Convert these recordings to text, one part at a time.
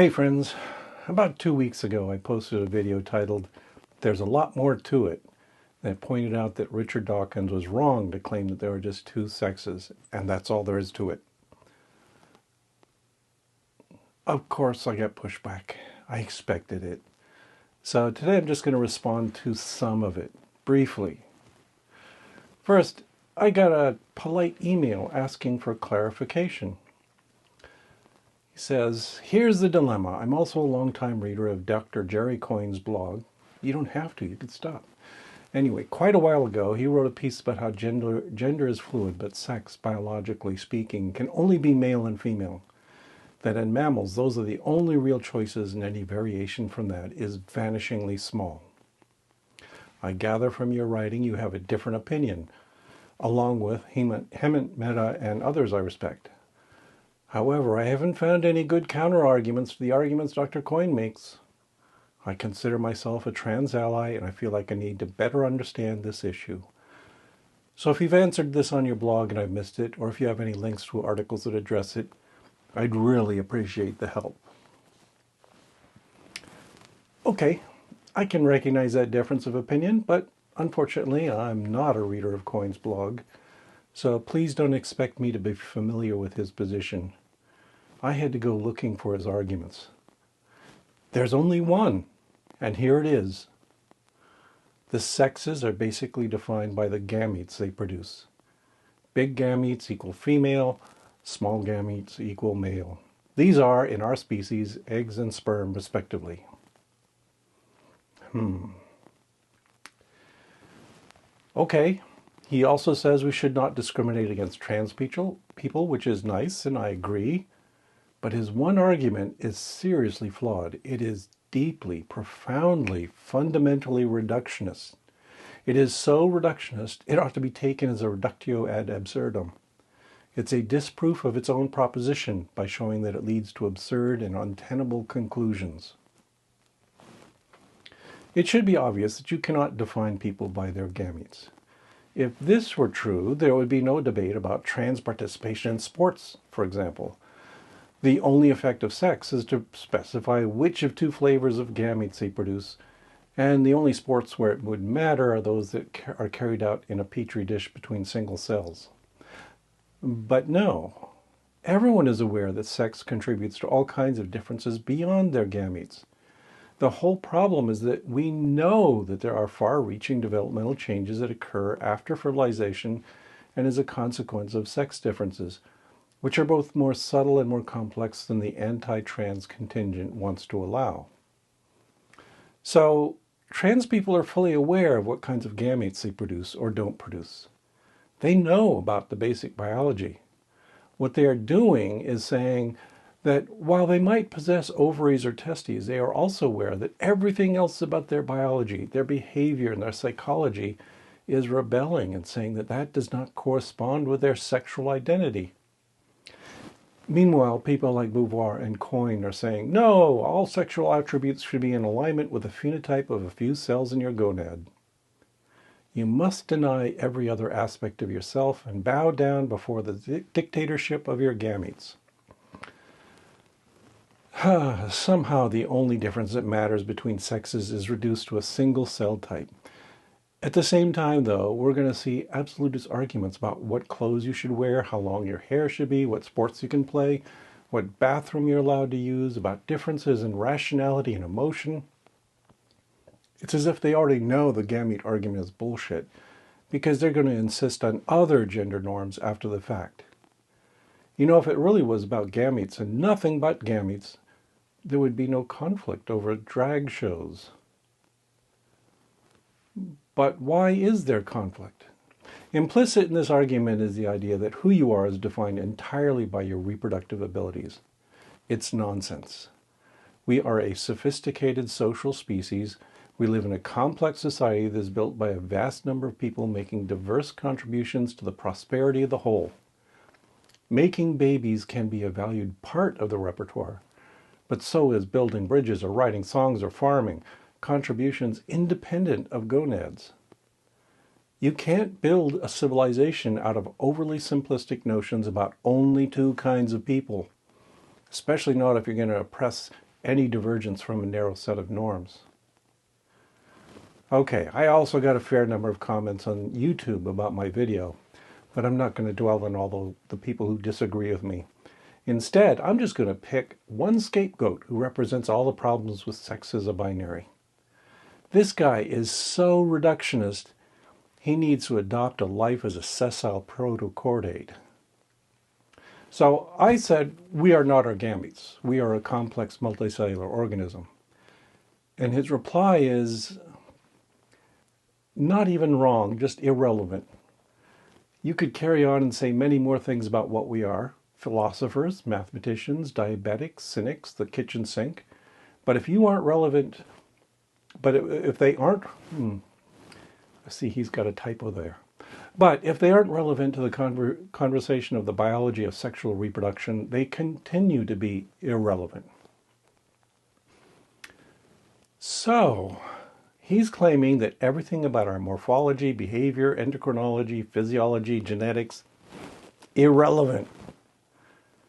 Hey friends, about 2 weeks ago I posted a video titled "There's a Lot More to It" that pointed out that Richard Dawkins was wrong to claim that there are just two sexes, and that's all there is to it. Of course I got pushback. I expected it. So today I'm just going to respond to some of it, briefly. First, I got a polite email asking for clarification. He says, "Here's the dilemma. I'm also a longtime reader of Dr. Jerry Coyne's blog." You don't have to, you could stop. Anyway, quite a while ago, he wrote a piece about how gender is fluid, but sex, biologically speaking, can only be male and female. That in mammals, those are the only real choices, and any variation from that is vanishingly small. I gather from your writing you have a different opinion, along with Hemant Mehta and others I respect. However, I haven't found any good counter-arguments to the arguments Dr. Coyne makes. I consider myself a trans ally, and I feel like I need to better understand this issue. So if you've answered this on your blog and I've missed it, or if you have any links to articles that address it, I'd really appreciate the help. Okay, I can recognize that difference of opinion, but unfortunately I'm not a reader of Coyne's blog, so please don't expect me to be familiar with his position. I had to go looking for his arguments. There's only one, and here it is. The sexes are basically defined by the gametes they produce. Big gametes equal female, small gametes equal male. These are, in our species, eggs and sperm, respectively. Okay, he also says we should not discriminate against trans people, which is nice, and I agree. But his one argument is seriously flawed. It is deeply, profoundly, fundamentally reductionist. It is so reductionist, it ought to be taken as a reductio ad absurdum. It's a disproof of its own proposition by showing that it leads to absurd and untenable conclusions. It should be obvious that you cannot define people by their gametes. If this were true, there would be no debate about trans participation in sports, for example. The only effect of sex is to specify which of two flavors of gametes they produce, and the only sports where it would matter are those that are carried out in a petri dish between single cells. But no, everyone is aware that sex contributes to all kinds of differences beyond their gametes. The whole problem is that we know that there are far-reaching developmental changes that occur after fertilization and as a consequence of sex differences, which are both more subtle and more complex than the anti-trans contingent wants to allow. So, trans people are fully aware of what kinds of gametes they produce or don't produce. They know about the basic biology. What they are doing is saying that while they might possess ovaries or testes, they are also aware that everything else about their biology, their behavior, and their psychology is rebelling and saying that that does not correspond with their sexual identity. Meanwhile, people like Beauvoir and Coyne are saying, no, all sexual attributes should be in alignment with the phenotype of a few cells in your gonad. You must deny every other aspect of yourself and bow down before the dictatorship of your gametes. Somehow the only difference that matters between sexes is reduced to a single cell type. At the same time, though, we're going to see absolutist arguments about what clothes you should wear, how long your hair should be, what sports you can play, what bathroom you're allowed to use, about differences in rationality and emotion. It's as if they already know the gamete argument is bullshit, because they're going to insist on other gender norms after the fact. You know, if it really was about gametes and nothing but gametes, there would be no conflict over drag shows. But why is there conflict? Implicit in this argument is the idea that who you are is defined entirely by your reproductive abilities. It's nonsense. We are a sophisticated social species. We live in a complex society that is built by a vast number of people making diverse contributions to the prosperity of the whole. Making babies can be a valued part of the repertoire, but so is building bridges or writing songs or farming, contributions independent of gonads. You can't build a civilization out of overly simplistic notions about only two kinds of people, especially not if you're going to oppress any divergence from a narrow set of norms. Okay, I also got a fair number of comments on YouTube about my video, but I'm not going to dwell on all the people who disagree with me. Instead, I'm just going to pick one scapegoat who represents all the problems with sex as a binary. This guy is so reductionist, he needs to adopt a life as a sessile protochordate. So I said, we are not our gametes. We are a complex multicellular organism. And his reply is not even wrong, just irrelevant. You could carry on and say many more things about what we are. Philosophers, mathematicians, diabetics, cynics, the kitchen sink. But if you aren't relevant, but if they aren't, see, he's got a typo there. But if they aren't relevant to the conversation of the biology of sexual reproduction, they continue to be irrelevant. So, he's claiming that everything about our morphology, behavior, endocrinology, physiology, genetics, irrelevant.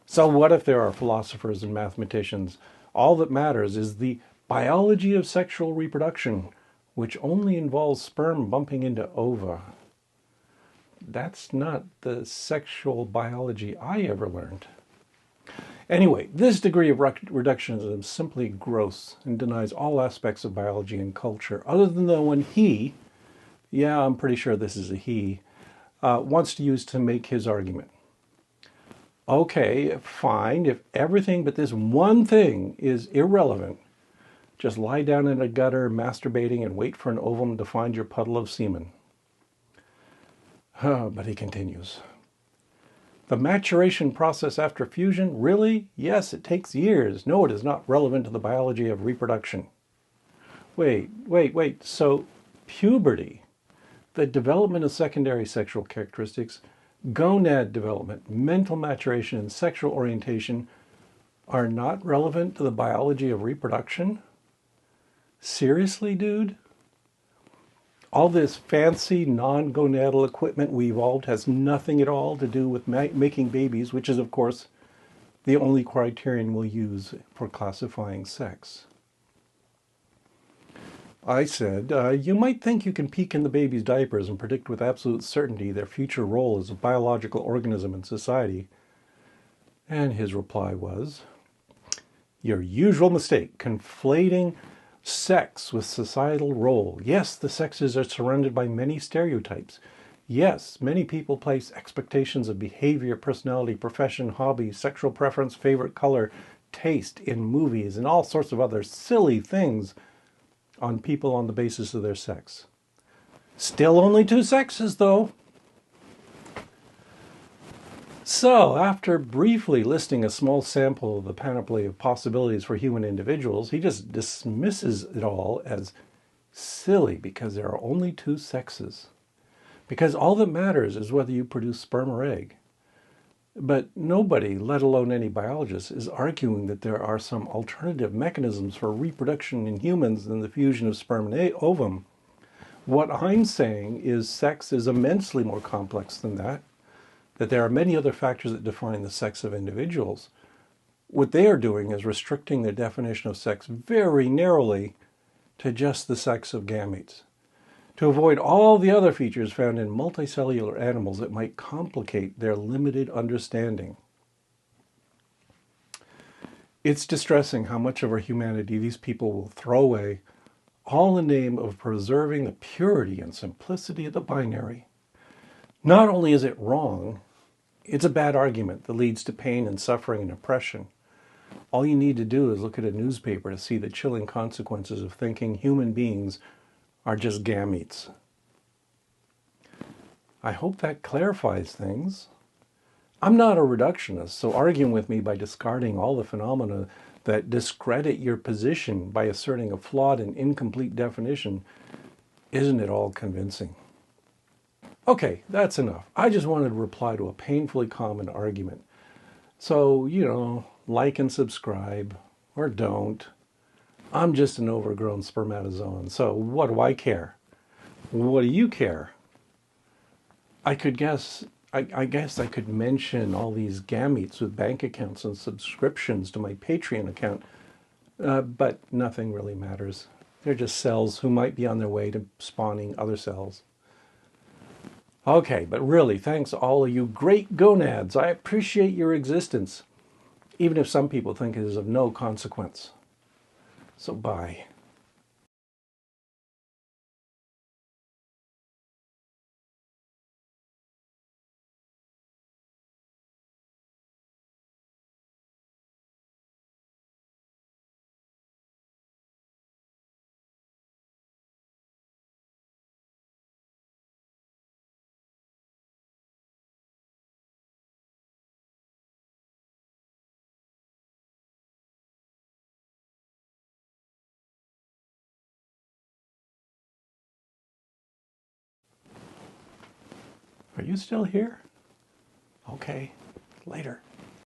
So what if there are philosophers and mathematicians? All that matters is the biology of sexual reproduction, which only involves sperm bumping into ova. That's not the sexual biology I ever learned. Anyway, this degree of reductionism is simply gross and denies all aspects of biology and culture, other than the one he, yeah, I'm pretty sure this is a he, wants to use to make his argument. Okay, fine, if everything but this one thing is irrelevant, just lie down in a gutter masturbating and wait for an ovum to find your puddle of semen. But he continues. The maturation process after fusion, really? Yes, it takes years. No, it is not relevant to the biology of reproduction. Wait. So puberty, the development of secondary sexual characteristics, gonad development, mental maturation, and sexual orientation are not relevant to the biology of reproduction? Seriously, dude? All this fancy non-gonadal equipment we evolved has nothing at all to do with making babies, which is, of course, the only criterion we'll use for classifying sex. I said, you might think you can peek in the baby's diapers and predict with absolute certainty their future role as a biological organism in society. And his reply was, your usual mistake, conflating sex with societal role. Yes, the sexes are surrounded by many stereotypes. Yes, many people place expectations of behavior, personality, profession, hobby, sexual preference, favorite color, taste in movies, and all sorts of other silly things on people on the basis of their sex. Still only two sexes, though. So, after briefly listing a small sample of the panoply of possibilities for human individuals, he just dismisses it all as silly because there are only two sexes. Because all that matters is whether you produce sperm or egg. But nobody, let alone any biologist, is arguing that there are some alternative mechanisms for reproduction in humans than the fusion of sperm and ovum. What I'm saying is sex is immensely more complex than that there are many other factors that define the sex of individuals. What they are doing is restricting their definition of sex very narrowly to just the sex of gametes, to avoid all the other features found in multicellular animals that might complicate their limited understanding. It's distressing how much of our humanity these people will throw away, all in the name of preserving the purity and simplicity of the binary. Not only is it wrong, it's a bad argument that leads to pain and suffering and oppression. All you need to do is look at a newspaper to see the chilling consequences of thinking human beings are just gametes. I hope that clarifies things. I'm not a reductionist, so arguing with me by discarding all the phenomena that discredit your position by asserting a flawed and incomplete definition isn't at all convincing. Okay, that's enough. I just wanted to reply to a painfully common argument. So, like and subscribe, or don't. I'm just an overgrown spermatozoan, so what do I care? What do you care? I guess I could mention all these gametes with bank accounts and subscriptions to my Patreon account, but nothing really matters. They're just cells who might be on their way to spawning other cells. Okay, but really, thanks all of you great gonads. I appreciate your existence, even if some people think it is of no consequence. So bye. Are you still here? Okay, later.